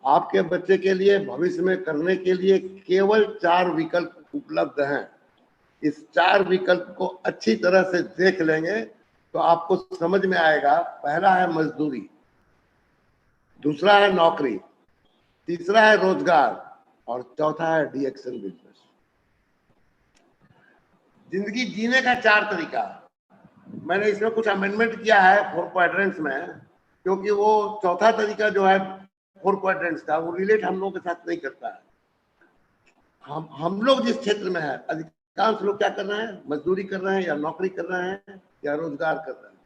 आपके बच्चे के लिए भविष्य में करने के लिए केवल 4 विकल्प उपलब्ध हैं। इस 4 विकल्प को अच्छी तरह से देख लेंगे तो आपको समझ में आएगा। पहला है मजदूरी, दूसरा है नौकरी, तीसरा है रोजगार और चौथा है डीएक्शन बिजनेस। जिंदगी जीने का 4 तरीका। मैंने इसमें कुछ अमेंडमेंट किया है 4 क्वाड्रेंट्स में, क्योंकि वो चौथा तरीका जो है 4 क्वाड्रेंट्स का, वो रिलेट हम लोगों के साथ नहीं करता है। हम लोग जिस क्षेत्र में है, अधिकांश लोग क्या कर रहे हैं, मजदूरी कर रहे हैं या नौकरी कर रहे हैं या रोजगार कर रहे हैं।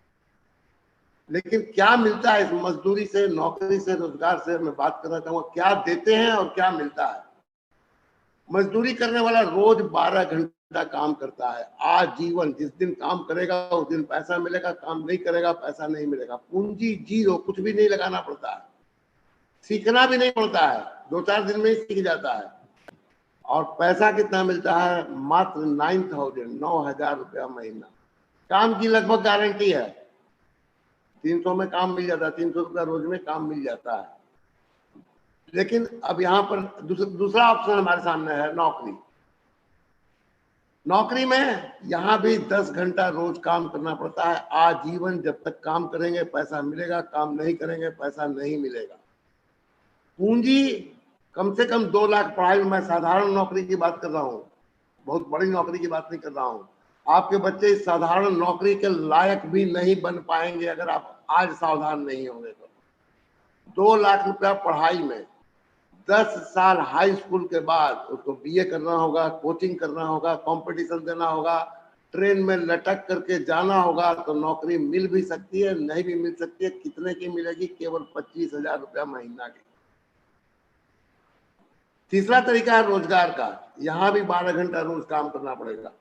लेकिन क्या मिलता है इस मजदूरी से, नौकरी से, रोजगार से? मैं बात करना चाहूंगा क्या देते हैं और क्या मिलता है। मजदूरी करने वाला रोज 12 घंटा काम करता है आजीवन। जिस दिन काम करेगा उस दिन पैसा मिलेगा, काम नहीं करेगा पैसा नहीं मिलेगा। पूंजी जीरो, कुछ भी नहीं लगाना पड़ता है, सीखना भी नहीं पड़ता है, 2-4 दिन में ही सीख जाता है। और पैसा कितना मिलता है? मात्र 9,000 रुपया महीना। काम की लगभग गारंटी है, 300 में काम मिल जाता है, 300 रुपया रोज में काम मिल जाता है। लेकिन अब यहाँ पर दूसरा ऑप्शन हमारे सामने है, नौकरी। नौकरी में यहाँ भी 10 घंटा रोज काम करना पड़ता है आजीवन। जब तक काम करेंगे पैसा मिलेगा, काम नहीं करेंगे पैसा नहीं मिलेगा। पूंजी कम से कम 2 लाख। पढ़ाई में मैं साधारण नौकरी की बात कर रहा हूँ, बहुत बड़ी नौकरी की बात नहीं कर रहा हूँ। आपके बच्चे इस साधारण नौकरी के लायक भी नहीं बन पाएंगे अगर आप आज सावधान नहीं होंगे तो। 2 लाख रुपया पढ़ाई में, 10 साल हाई स्कूल के बाद उसको बीए करना होगा, कोचिंग करना होगा, कंपटीशन देना होगा, ट्रेन में लटक करके जाना होगा। तो नौकरी मिल भी सकती है, नहीं भी मिल सकती है। कितने की मिलेगी? केवल 25,000 रुपया महीना की। तीसरा तरीका है रोजगार का। यहां भी 12 घंटा रोज काम करना पड़ेगा।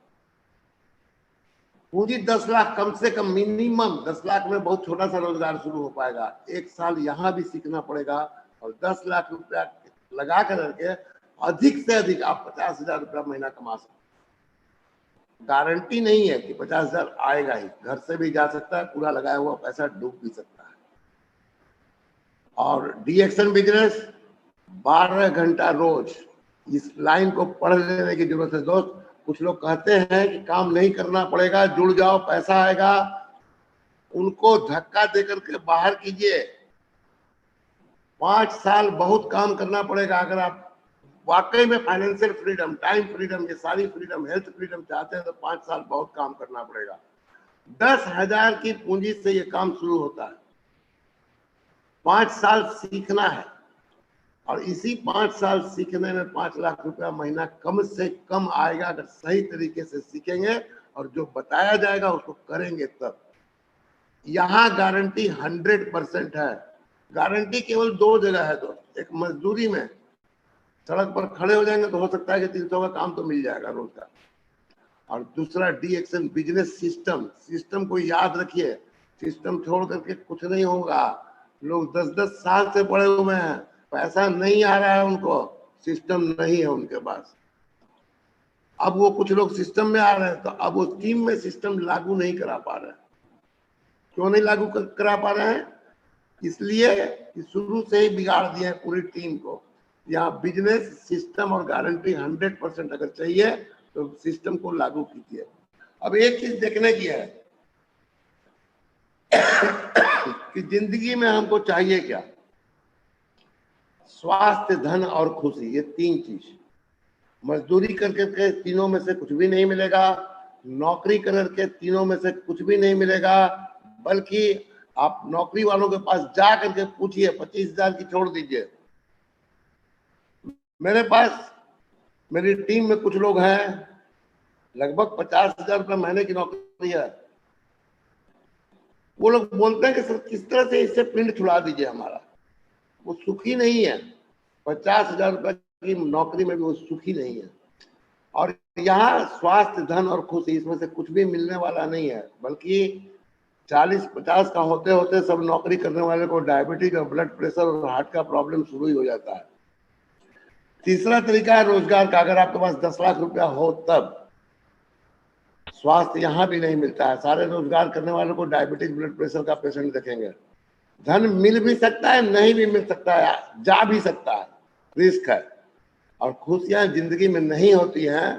पूंजी 10 लाख कम से कम, मिनिमम 10 लाख में बहुत छोटा सा रोजगार शुरू हो पाएगा। 1 साल यहां भी सीखना पड़ेगा और 10 लाख रुपया लगा करके अधिक से अधिक आप 50,000 रुपया महीना कमा सकते। गारंटी नहीं है कि 50,000 आएगा ही, घर से भी जा सकता है, पूरा लगाया हुआ पैसा डूब भी सकता है। और डीएक्शन बिजनेस 12 घंटा रोज। इस लाइन को पढ़ लेने की जरूरत है दोस्त। कुछ लोग कहते हैं कि काम नहीं करना पड़ेगा, जुड़ जाओ पैसा आएगा। उनको धक्का देकर के बाहर कीजिए। 5 साल बहुत काम करना पड़ेगा अगर आप वाकई में फाइनेंशियल फ्रीडम, टाइम फ्रीडम, ये सारी फ्रीडम, हेल्थ फ्रीडम चाहते हैं तो 5 साल बहुत काम करना पड़ेगा। 10,000 की पूंजी से ये काम शुरू होता है। 5 साल सीखना है और इसी 5 साल सीखने में 5 लाख रुपया महीना कम से कम आएगा अगर सही तरीके से सीखेंगे और जो बताया जाएगा उसको करेंगे तब। यहाँ गारंटी 100% है। गारंटी केवल 2 जगह है दोस्त। एक मजदूरी में, सड़क पर खड़े हो जाएंगे तो हो सकता है कि 300 का काम तो मिल जाएगा रोज का। और दूसरा डीएक्शन बिजनेस सिस्टम को याद रखिए। सिस्टम छोड़ करके कुछ नहीं होगा। लोग 10-10 साल से पड़े हुए हैं, पैसा नहीं आ रहा है उनको, सिस्टम नहीं है उनके पास। अब वो कुछ लोग सिस्टम में आ रहे हैं तो अब वो टीम में सिस्टम लागू नहीं करा पा रहे हैं। क्यों नहीं लागू करा पा रहे हैं? इसलिए कि शुरू से ही बिगाड़ दिया है पूरी टीम को। यहाँ बिजनेस सिस्टम और गारंटी 100% अगर चाहिए तो सिस्टम को लागू कीजिए। अब एक चीज देखने की है कि जिंदगी में हमको चाहिए क्या। स्वास्थ्य, धन और खुशी, ये 3 चीज। मजदूरी करके तीनों में से कुछ भी नहीं मिलेगा, नौकरी करके तीनों में से कुछ भी नहीं मिलेगा। बल्कि आप नौकरी वालों के पास जा करके पूछिए, 25,000 की छोड़ दीजिए। मेरे पास, मेरी टीम में कुछ लोग हैं, लगभग 50,000 रुपये महीने की नौकरी है। वो लोग बोलते हैं कि सर किस तरह से इससे पिंड छुड़ा दीजिए हमारा। वो सुखी नहीं है। 50,000 रुपये की नौकरी में भी वो सुखी नहीं है। और यहाँ स्वास्थ्य, धन और खुशी, इसमें से कुछ भी मिलने वाला नहीं है। बल्कि 40-50 का होते होते सब नौकरी करने वाले को डायबिटीज और ब्लड प्रेशर और हार्ट का प्रॉब्लम शुरू ही हो जाता है। तीसरा तरीका है रोजगार का। अगर आपके पास 10 लाख रुपया हो तब। स्वास्थ्य यहाँ भी नहीं मिलता है। सारे रोजगार करने वालों को डायबिटीज, ब्लड प्रेशर का पेशेंट देखेंगे। धन मिल भी सकता है, नहीं भी मिल सकता है, जा भी सकता है, रिस्क है। और खुशियां जिंदगी में नहीं होती हैं।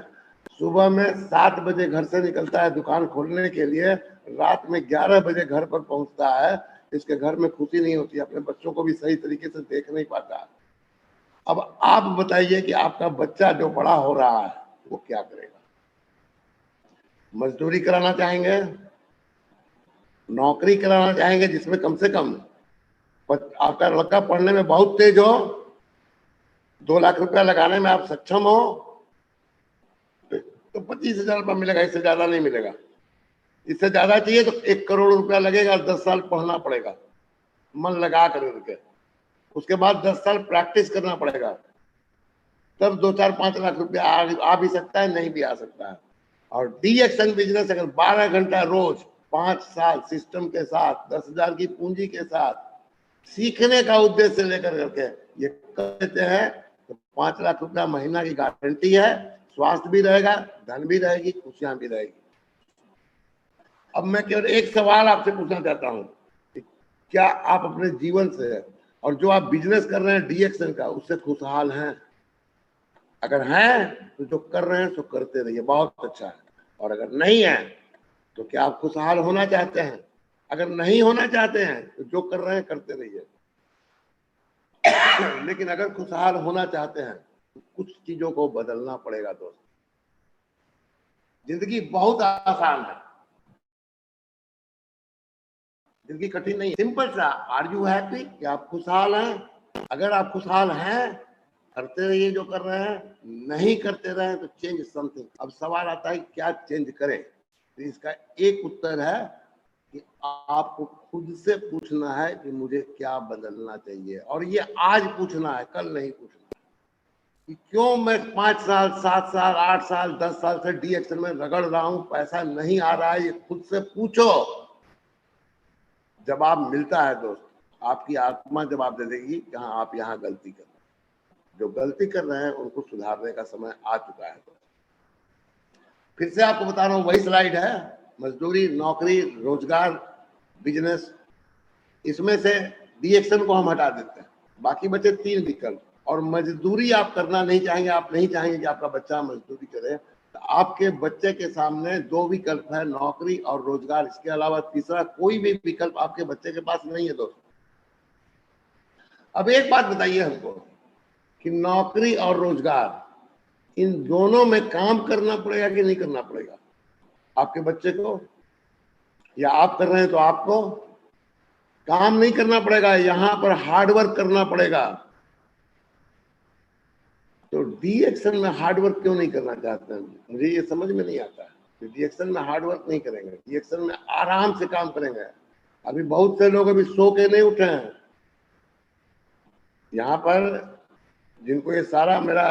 सुबह में 7 बजे घर से निकलता है दुकान खोलने के लिए, रात में 11 बजे घर पर पहुंचता है, इसके घर में खुशी नहीं होती, अपने बच्चों को भी सही तरीके से देख नहीं पाता। अब आप बताइए कि आपका बच्चा जो बड़ा हो रहा है वो क्या करेगा? मजदूरी कराना चाहेंगे, नौकरी कराना चाहेंगे जिसमें कम से कम आपका लड़का पढ़ने में बहुत तेज हो, 2 लाख रुपया लगाने में आप सक्षम हो, तो 25,000 रुपया मिलेगा, इससे ज्यादा नहीं मिलेगा। इससे ज्यादा चाहिए तो 1 करोड़ रुपया लगेगा, 10 साल पढ़ना पड़ेगा मन लगा करके, उसके बाद 10 साल प्रैक्टिस करना पड़ेगा, तब 2-4-5 लाख रुपया आ भी सकता है, नहीं भी आ सकता है। और डीएक्शन बिजनेस अगर 12 घंटा रोज 5 साल सिस्टम के साथ 10,000 की पूंजी के साथ सीखने का उद्देश्य लेकर करके ये कर देते हैं तो 5 लाख रुपया महीना की गारंटी है, स्वास्थ्य भी रहेगा, धन भी रहेगी, खुशियां भी रहेगी। अब मैं केवल एक सवाल आपसे पूछना चाहता हूं कि क्या आप अपने जीवन से और जो आप बिजनेस कर रहे हैं डीएक्शन का, उससे खुशहाल हैं? अगर हैं तो जो कर रहे हैं सो करते रहिए, बहुत अच्छा है। और अगर नहीं है तो क्या आप खुशहाल होना चाहते हैं? अगर नहीं होना चाहते हैं तो जो कर रहे हैं करते रहिए। लेकिन अगर खुशहाल होना चाहते हैं तो कुछ चीजों को बदलना पड़ेगा दोस्त। जिंदगी बहुत आसान है, जिंदगी कठिन नहीं है, सिंपल सा। Are you happy? क्या आप खुशहाल हैं? अगर आप खुशहाल हैं करते रहिए जो कर रहे हैं, नहीं करते रहे तो चेंज समथिंग। अब सवाल आता है क्या चेंज करें, तो इसका एक उत्तर है कि आपको खुद से पूछना है कि मुझे क्या बदलना चाहिए, और ये आज पूछना है, कल नहीं पूछना कि क्यों मैं 5 साल 7 साल 8 साल 10 साल से डीएक्शन में रगड़ रहा हूं, पैसा नहीं आ रहा है। ये खुद से पूछो, जवाब मिलता है दोस्त। आपकी आत्मा जवाब दे देगी कि हाँ आप यहाँ गलती कर रहे हैं। जो गलती कर रहे हैं उनको सुधारने का समय आ चुका है। फिर से आपको बता रहा हूँ, वही स्लाइड है, मजदूरी, नौकरी, रोजगार, बिजनेस। इसमें से डीएक्शन को हम हटा देते हैं, बाकी बचे 3 विकल्प। और मजदूरी आप करना नहीं चाहेंगे, आप नहीं चाहेंगे कि आपका बच्चा मजदूरी करे, तो आपके बच्चे के सामने 2 विकल्प है, नौकरी और रोजगार। इसके अलावा तीसरा कोई भी विकल्प आपके बच्चे के पास नहीं है दोस्तों। अब एक बात बताइए हमको कि नौकरी और रोजगार, इन दोनों में काम करना पड़ेगा कि नहीं करना पड़ेगा आपके बच्चे को? या आप कर रहे हैं तो आपको काम नहीं करना पड़ेगा, यहां पर हार्डवर्क करना पड़ेगा। तो डीएक्शन में हार्डवर्क क्यों नहीं करना चाहते हैं? मुझे ये समझ में नहीं आता है कि डीएक्शन में हार्डवर्क नहीं करेंगे, डीएक्शन में आराम से काम करेंगे। अभी बहुत से लोग अभी सो के नहीं उठे हैं यहाँ पर, जिनको ये सारा मेरा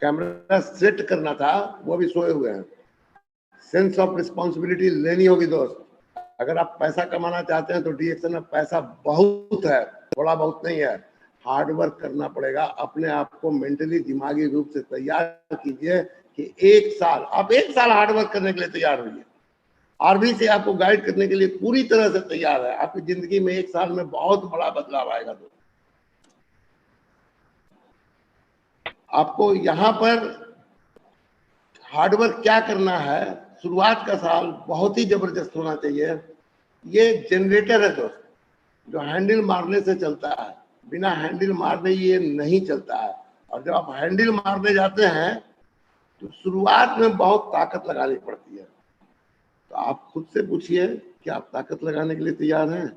कैमरा सेट करना था वो भी सोए हुए हैं। सेंस ऑफ रिस्पॉन्सिबिलिटी लेनी होगी दोस्त। अगर आप पैसा कमाना चाहते हैं तो डीएक्शन में पैसा बहुत है, थोड़ा बहुत नहीं है। हार्डवर्क करना पड़ेगा, अपने आप को मेंटली दिमागी रूप से तैयार कीजिए कि 1 साल, आप 1 साल हार्डवर्क करने के लिए तैयार होइए। आर्मी से आपको गाइड करने के लिए पूरी तरह से तैयार है। आपकी जिंदगी में 1 साल में बहुत बड़ा बदलाव आएगा दोस्त। आपको यहाँ पर हार्डवर्क क्या करना है, शुरुआत का साल बहुत ही जबरदस्त होना चाहिए। ये जनरेटर है दोस्त, जो हैंडल मारने से चलता है, बिना हैंडल मारने ये नहीं चलता है। और जब आप हैंडल मारने जाते हैं तो शुरुआत में बहुत ताकत लगानी पड़ती है। तो आप खुद से पूछिए कि आप ताकत लगाने के लिए तैयार हैं?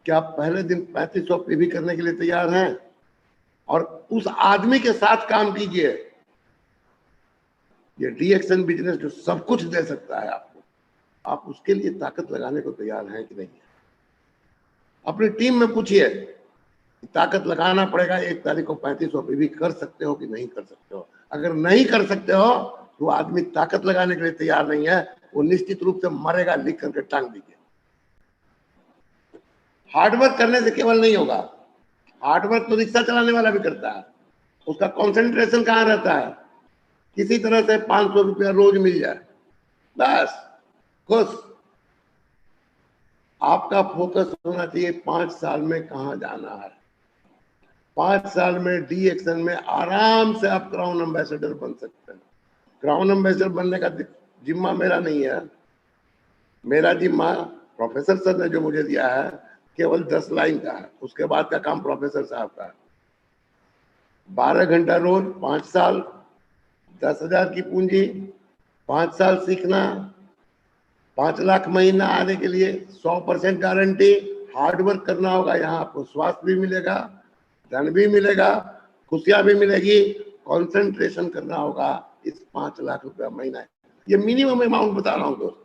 क्या आप पहले दिन 3500 पीवी करने के लिए तैयार हैं? और उस आदमी के साथ काम कीजिए, ये डीएक्शन बिजनेस जो सब कुछ दे सकता है आपको, आप उसके लिए ताकत लगाने को तैयार हैं कि नहीं? अपनी टीम में पूछिए, ताकत लगाना पड़ेगा 1 तारीख को 3500 पीवी कर सकते हो कि नहीं कर सकते हो? अगर नहीं कर सकते हो तो आदमी ताकत लगाने के लिए तैयार नहीं है, वो निश्चित रूप से मरेगा, लिख करके टांग दीजिए। हार्डवर्क करने से केवल नहीं होगा, हार्डवर्क तो रिक्शा चलाने वाला भी करता है, उसका कॉन्सेंट्रेशन कहाँ रहता है? किसी तरह से 500 रुपया रोज मिल जाए, बस खुश। आपका फोकस होना चाहिए 5 साल में कहाँ जाना है। 5 साल में डी एक्शन में आराम से आप क्राउन एम्बेसडर बन सकते हैं। क्राउन एम्बेसडर बनने का जिम्मा मेरा नहीं है, मेरा जिम्मा प्रोफेसर सर ने जो मुझे दिया है केवल 10 लाइन का है, उसके बाद का काम प्रोफेसर साहब का है। 12 घंटा रोज, 5 साल, 10,000 की पूंजी, 5 साल सीखना, 5 लाख महीना आने के लिए 100% गारंटी। हार्डवर्क करना होगा, यहाँ आपको स्वास्थ्य भी मिलेगा, धन भी मिलेगा, खुशियां भी मिलेगी, कंसंट्रेशन करना होगा इस 5 लाख रुपया महीना। ये मिनिमम अमाउंट बता रहा हूँ दोस्त।